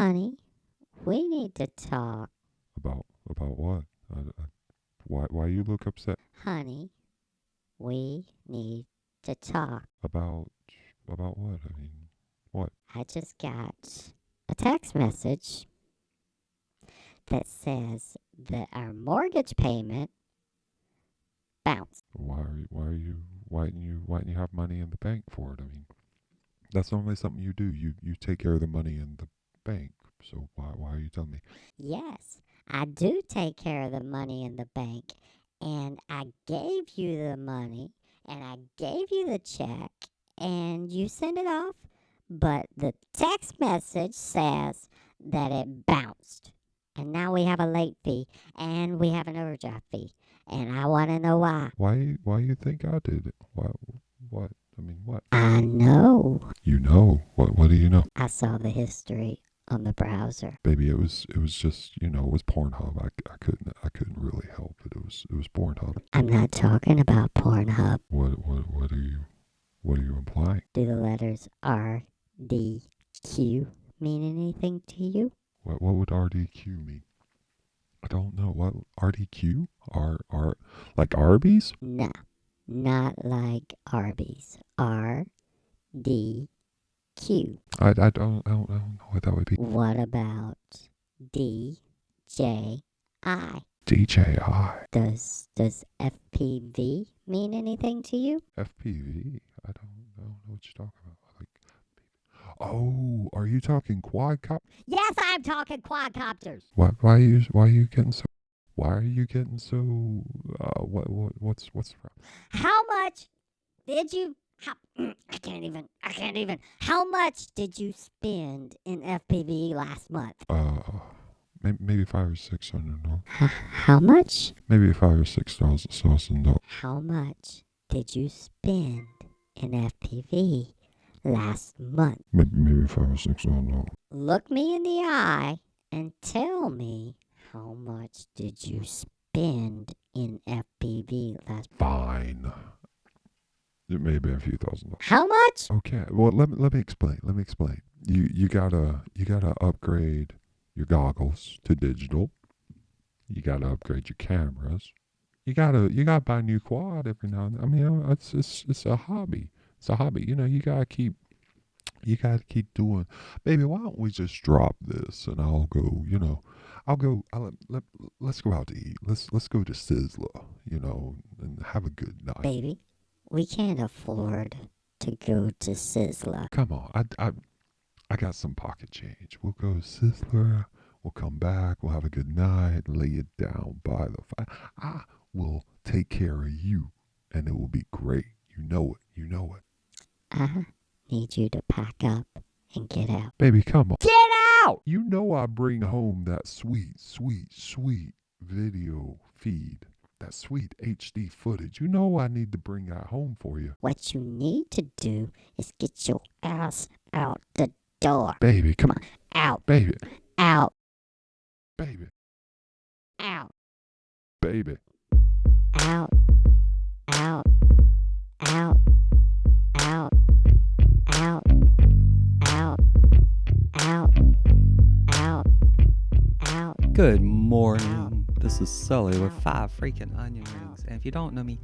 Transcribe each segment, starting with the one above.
Honey, we need to talk. About what? Why you look upset? Honey, we need to talk. About what? I mean, what? I just got a text message that says that our mortgage payment bounced. Why didn't you have money in the bank for it? I mean, that's normally something you do. You take care of the money in the bank. So why are you telling me? Yes, I do take care of the money in the bank, and I gave you the money, and I gave you the check, and you sent it off, but the text message says that it bounced. And now we have a late fee, and we have an overdraft fee, and I want to know why. Why you think I did it? What? I mean, what? I know. You know. What do you know? I saw the history on the browser. Baby, it was just, it was Pornhub. I couldn't really help it. It was Pornhub. I'm not talking about Pornhub. What are you implying? Do the letters R, D, Q mean anything to you? What would RDQ mean? I don't know. What RDQ? R like Arby's? No, not like Arby's. R, D, Q. I don't know what that would be. What about D, J, I? DJI. Does FPV mean anything to you? FPV? I don't know what you're talking about. Like, oh, are you talking quadcopters? Yes, I'm talking quadcopters. Why are you getting so? Why are you getting so? What's the problem? How much did you? I can't even. How much did you spend in FPV last month? Maybe $500 or $600. How much? Maybe $5,000 or $6,000. How much did you spend in FPV last month? Maybe $5,000 or $6,000. Look me in the eye and tell me how much did you spend in FPV last month? Fine. It may be a few $1,000s. How much? Okay. Well, let me explain. You gotta upgrade your goggles to digital. You gotta upgrade your cameras. You gotta buy a new quad every now and then. I mean, it's a hobby. It's a hobby. You gotta keep doing. Baby, why don't we just drop this and I'll go. Let's go out to eat. Let's go to Sizzler. And have a good night. Baby, we can't afford to go to Sizzler. Come on, I got some pocket change. We'll go to Sizzler. We'll come back. We'll have a good night. Lay it down by the fire. I will take care of you, and it will be great. You know it. I need you to pack up and get out. Baby, come on. Get out! You know I bring home that sweet video feed. That sweet HD footage. You know I need to bring that home for you. What you need to do is get your ass out the door. Baby, come on. Out. Baby. Out. Baby. Out. Baby. Out. Out. Out. Out. Out. Out. Out. Out. Out. Good morning. This is Sully with Fivefreakingonionrings. And if you don't know me,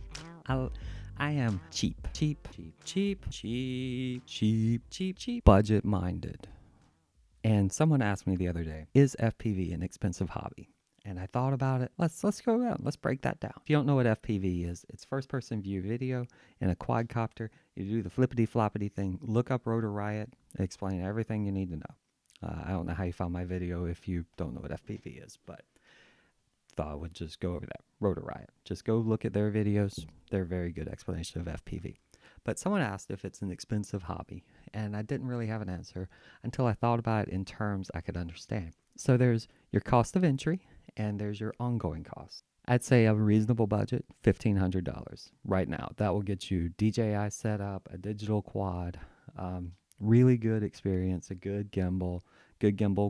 I am cheap, budget minded. And someone asked me the other day, is FPV an expensive hobby? And I thought about it. Let's go around. Let's break that down. If you don't know what FPV is, it's first person view video in a quadcopter. You do the flippity floppity thing. Look up Rotor Riot. Explain everything you need to know. I don't know how you found my video if you don't know what FPV is, but thought I would just go over that. Rotor Riot. Just go look at their videos. They're a very good explanation of FPV. But someone asked if it's an expensive hobby, and I didn't really have an answer until I thought about it in terms I could understand. So there's your cost of entry, and there's your ongoing cost. I'd say a reasonable budget, $1,500 right now. That will get you DJI setup, a digital quad, really good experience, a good gimbal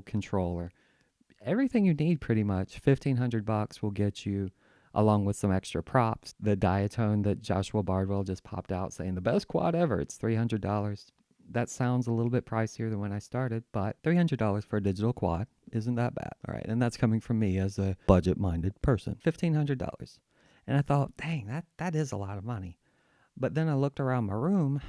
controller. Everything you need pretty much. $1,500 will get you, along with some extra props. The diatone that Joshua Bardwell just popped out saying the best quad ever, it's $300. That sounds a little bit pricier than when I started, but $300 for a digital quad isn't that bad. All right. And that's coming from me as a budget minded person. $1,500. And I thought, dang, that is a lot of money. But then I looked around my room.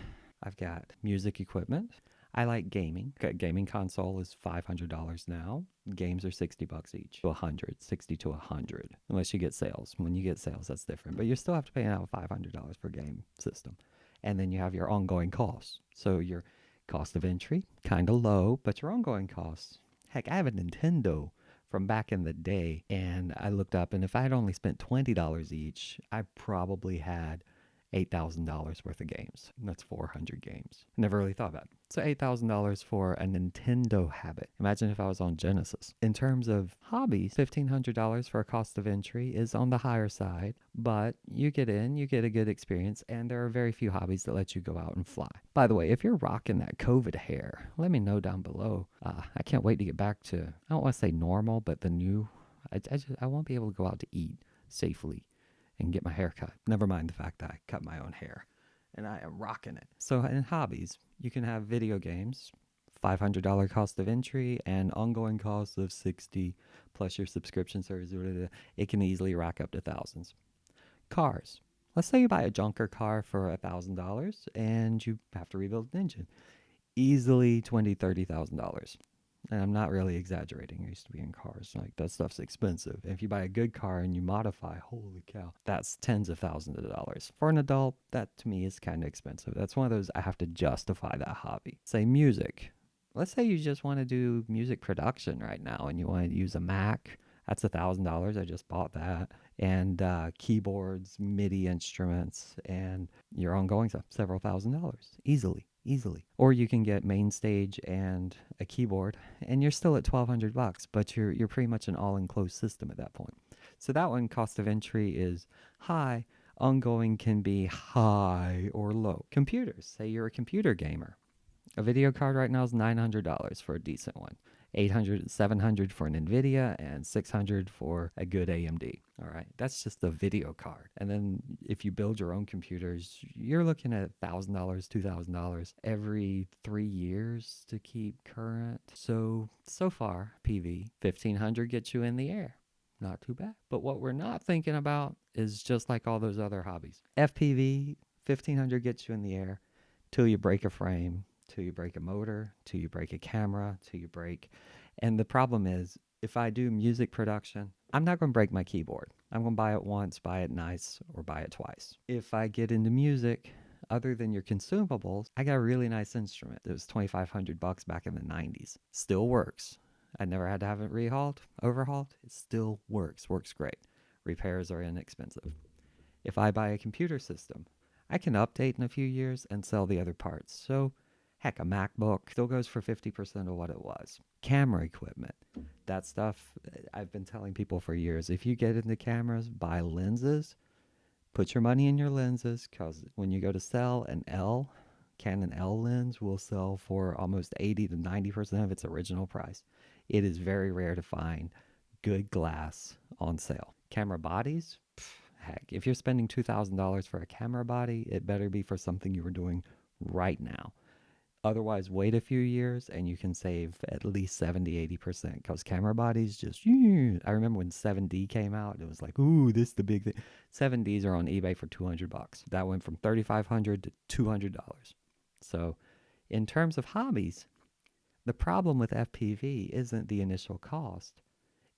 I've got music equipment. I like gaming. Gaming console is $500 now. Games are $60 each to 100, 60 to 100, unless you get sales. When you get sales, that's different. But you still have to pay out $500 per game system. And then you have your ongoing costs. So your cost of entry, kind of low, but your ongoing costs. Heck, I have a Nintendo from back in the day, and I looked up, and if I had only spent $20 each, I probably had $8,000 worth of games. That's 400 games. Never really thought about it. So $8,000 for a Nintendo habit. Imagine if I was on Genesis. In terms of hobbies, $1,500 for a cost of entry is on the higher side, but you get in, you get a good experience, and there are very few hobbies that let you go out and fly. By the way, if you're rocking that COVID hair, let me know down below. I can't wait to get back to, I don't want to say normal, but the new, I won't be able to go out to eat safely and get my hair cut. Never mind the fact that I cut my own hair and I am rocking it. So in hobbies, you can have video games, $500 cost of entry and ongoing costs of $60 plus your subscription service. It can easily rack up to thousands. Cars. Let's say you buy a junker car for $1,000 and you have to rebuild an engine. Easily $20,000, $30,000. And I'm not really exaggerating. I used to be in cars. Like, that stuff's expensive. If you buy a good car and you modify, holy cow, that's tens of thousands of dollars. For an adult, that to me is kind of expensive. That's one of those I have to justify that hobby. Say music. Let's say you just want to do music production right now and you want to use a Mac. That's $1,000. I just bought that. And keyboards, MIDI instruments, and your ongoing stuff, several $1,000s. Easily. Or you can get main stage and a keyboard, and you're still at $1,200, but you're pretty much an all-enclosed system at that point. So that one, cost of entry is high. Ongoing can be high or low. Computers. Say you're a computer gamer. A video card right now is $900 for a decent one. $800, $700 for an NVIDIA, and $600 for a good AMD. All right, that's just the video card. And then if you build your own computers, you're looking at $1,000, $2,000 every 3 years to keep current. So far, PV, $1,500 gets you in the air. Not too bad. But what we're not thinking about is just like all those other hobbies. FPV, $1,500 gets you in the air till you break a frame, till you break a motor, till you break a camera, till you break. And the problem is, if I do music production, I'm not going to break my keyboard. I'm going to buy it once, buy it nice, or buy it twice. If I get into music, other than your consumables, I got a really nice instrument. It was $2,500 back in the 90s. Still works. I never had to have it overhauled. It still works great. Repairs are inexpensive. If I buy a computer system, I can update in a few years and sell the other parts. So heck, a MacBook still goes for 50% of what it was. Camera equipment. That stuff, I've been telling people for years, if you get into cameras, buy lenses. Put your money in your lenses, because when you go to sell an Canon L lens will sell for almost 80 to 90% of its original price. It is very rare to find good glass on sale. Camera bodies, heck, if you're spending $2,000 for a camera body, it better be for something you were doing right now. Otherwise, wait a few years and you can save at least 70, 80%, because camera bodies just, I remember when 7D came out, it was like, ooh, this is the big thing. 7Ds are on eBay for $200. That went from $3,500 to $200. So in terms of hobbies, the problem with FPV isn't the initial cost.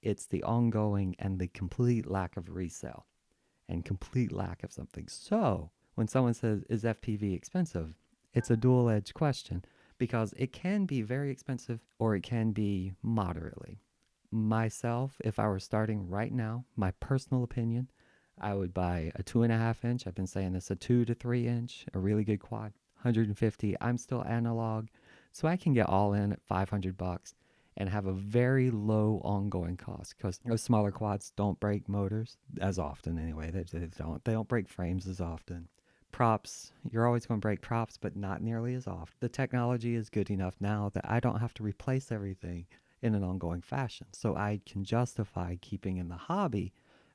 It's the ongoing and the complete lack of resale and complete lack of something. So when someone says, is FPV expensive? It's a dual-edged question, because it can be very expensive or it can be moderately. Myself, if I were starting right now, my personal opinion, I would buy a 2.5 inch. I've been saying this, a 2 to 3 inch, a really good quad, 150. I'm still analog, so I can get all in at $500 and have a very low ongoing cost, because those smaller quads don't break motors as often anyway. They don't break frames as often. Props, you're always going to break props, but not nearly as often. The technology is good enough now that I don't have to replace everything in an ongoing fashion. So I can justify keeping in the hobby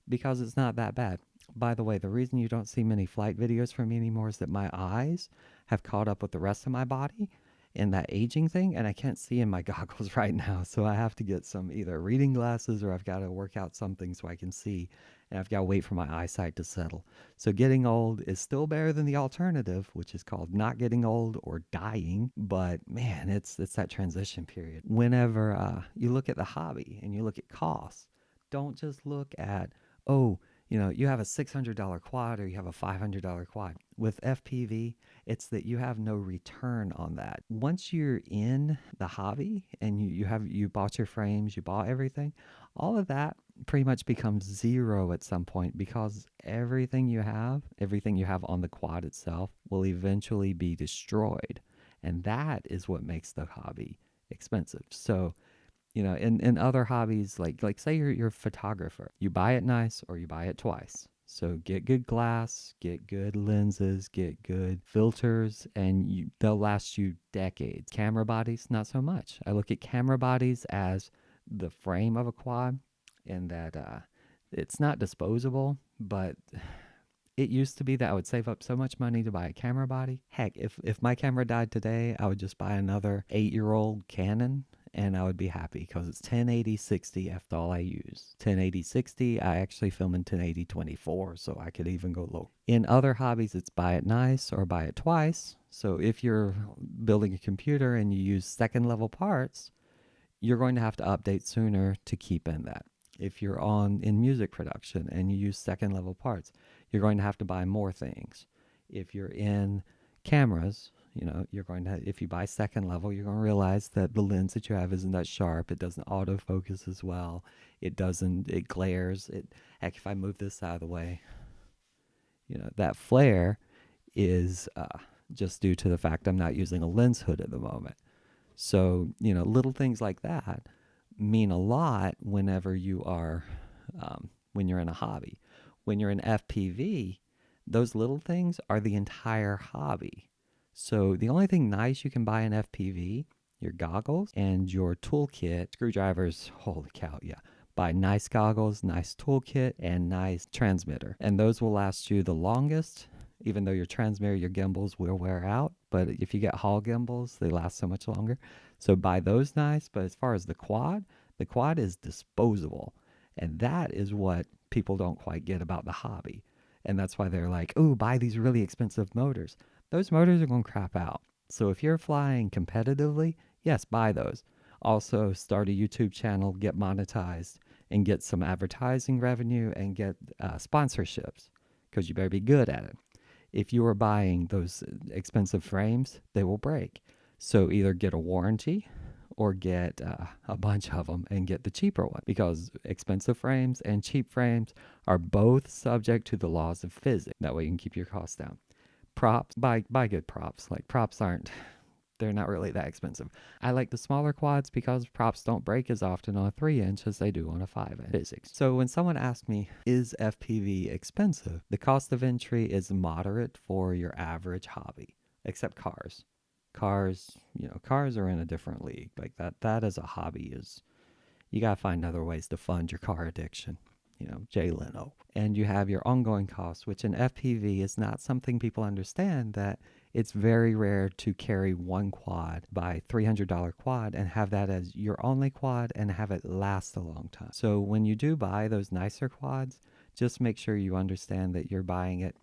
because it's not that bad. By the way, the reason you don't see many flight videos from me anymore is that my eyes have caught up with the rest of my body, in that aging thing, and I can't see in my goggles right now. So I have to get some either reading glasses, or I've got to work out something so I can see, and I've got to wait for my eyesight to settle. So getting old is still better than the alternative, which is called not getting old or dying. But man, it's that transition period. Whenever you look at the hobby and you look at costs, don't just look at, oh, you have a $600 quad or you have a $500 quad. With FPV, it's that you have no return on that. Once you're in the hobby and you bought your frames, you bought everything, all of that pretty much becomes zero at some point, because everything you have on the quad itself will eventually be destroyed. And that is what makes the hobby expensive. So in other hobbies, like say you're a photographer, you buy it nice or you buy it twice. So get good glass, get good lenses, get good filters, and they'll last you decades. Camera bodies, not so much. I look at camera bodies as the frame of a quad, and that it's not disposable, but it used to be that I would save up so much money to buy a camera body. Heck, if my camera died today, I would just buy another 8-year-old Canon, and I would be happy, because it's 1080-60 after all I use. 1080-60, I actually film in 1080-24, so I could even go low. In other hobbies, it's buy it nice or buy it twice. So if you're building a computer and you use second level parts, you're going to have to update sooner to keep in that. If you're in music production and you use second level parts, you're going to have to buy more things. If you're in cameras, you're going to, if you buy second level, you're going to realize that the lens that you have isn't that sharp. It doesn't autofocus as well. It glares. Heck, if I move this out of the way, that flare is just due to the fact I'm not using a lens hood at the moment. So, little things like that mean a lot whenever you are, when you're in a hobby. When you're in FPV, those little things are the entire hobby. So the only thing nice you can buy in FPV, your goggles and your toolkit, screwdrivers, holy cow, yeah. Buy nice goggles, nice toolkit, and nice transmitter. And those will last you the longest, even though your transmitter, your gimbals will wear out. But if you get Hall gimbals, they last so much longer. So buy those nice. But as far as the quad is disposable. And that is what people don't quite get about the hobby. And that's why they're like, oh, buy these really expensive motors. Those motors are going to crap out. So if you're flying competitively, yes, buy those. Also, start a YouTube channel, get monetized, and get some advertising revenue, and get sponsorships, because you better be good at it. If you are buying those expensive frames, they will break. So either get a warranty or get a bunch of them and get the cheaper one, because expensive frames and cheap frames are both subject to the laws of physics. That way you can keep your costs down. Props, buy good props. Like, props they're not really that expensive. I like the smaller quads because props don't break as often on a 3-inch as they do on a 5-inch. Physics. So when someone asks me, is FPV expensive? The cost of entry is moderate for your average hobby, except cars. Cars are in a different league. Like that as a hobby is, you gotta find other ways to fund your car addiction. Jay Leno. And you have your ongoing costs, which in FPV is not something people understand, that it's very rare to carry one quad, buy $300 quad, and have that as your only quad and have it last a long time. So when you do buy those nicer quads, just make sure you understand that you're buying it.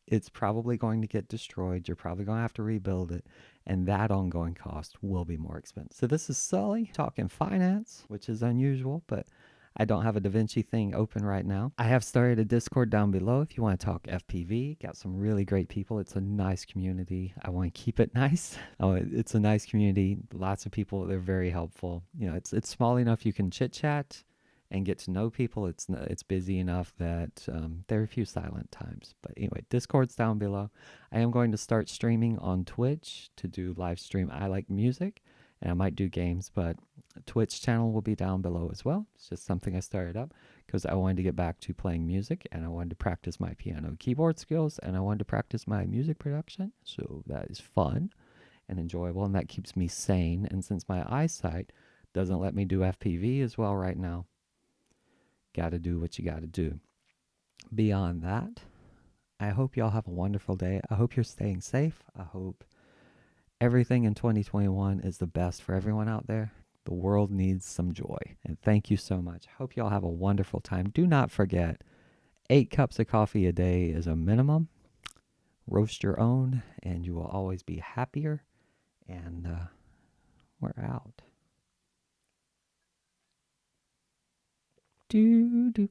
It's probably going to get destroyed. You're probably going to have to rebuild it. And that ongoing cost will be more expensive. So this is Sully talking finance, which is unusual, but I don't have a DaVinci thing open right now. I have started a Discord down below if you want to talk FPV. Got some really great people. It's a nice community. I want to keep it nice. It's a nice community. Lots of people. They're very helpful. It's small enough you can chit chat and get to know people. It's busy enough that there are a few silent times. But anyway, Discord's down below. I am going to start streaming on Twitch to do live stream. I like music, and I might do games, but Twitch channel will be down below as well. It's just something I started up because I wanted to get back to playing music, and I wanted to practice my piano keyboard skills, and I wanted to practice my music production. So that is fun and enjoyable, and that keeps me sane. And since my eyesight doesn't let me do FPV as well right now, got to do what you got to do. Beyond that, I hope y'all have a wonderful day. I hope you're staying safe. I hope Everything in 2021 is the best for everyone out there. The world needs some joy. And thank you so much. Hope you all have a wonderful time. Do not forget, 8 cups of coffee a day is a minimum. Roast your own, and you will always be happier. And we're out. Do do.